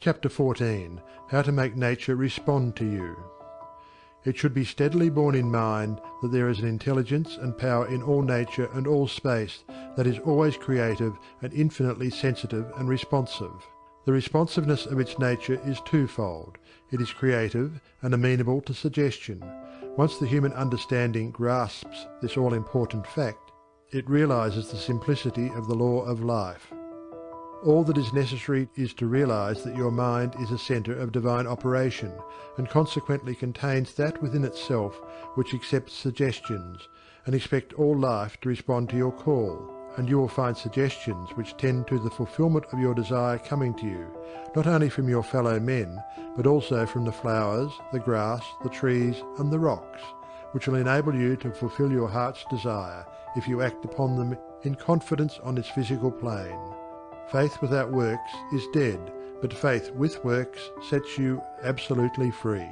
Chapter 14. How to make nature respond to you. It should be steadily borne in mind that there is an intelligence and power in all nature and all space that is always creative and infinitely sensitive and responsive. The responsiveness of its nature is twofold. It is creative and amenable to suggestion. Once the human understanding grasps this all-important fact, it realizes the simplicity of the law of life. All that is necessary is to realize that your mind is a center of divine operation, and consequently contains that within itself which accepts suggestions, and expect all life to respond to your call, and you will find suggestions which tend to the fulfillment of your desire coming to you, not only from your fellow men, but also from the flowers, the grass, the trees, and the rocks, which will enable you to fulfill your heart's desire, if you act upon them in confidence on its physical plane. Faith without works is dead, but faith with works sets you absolutely free.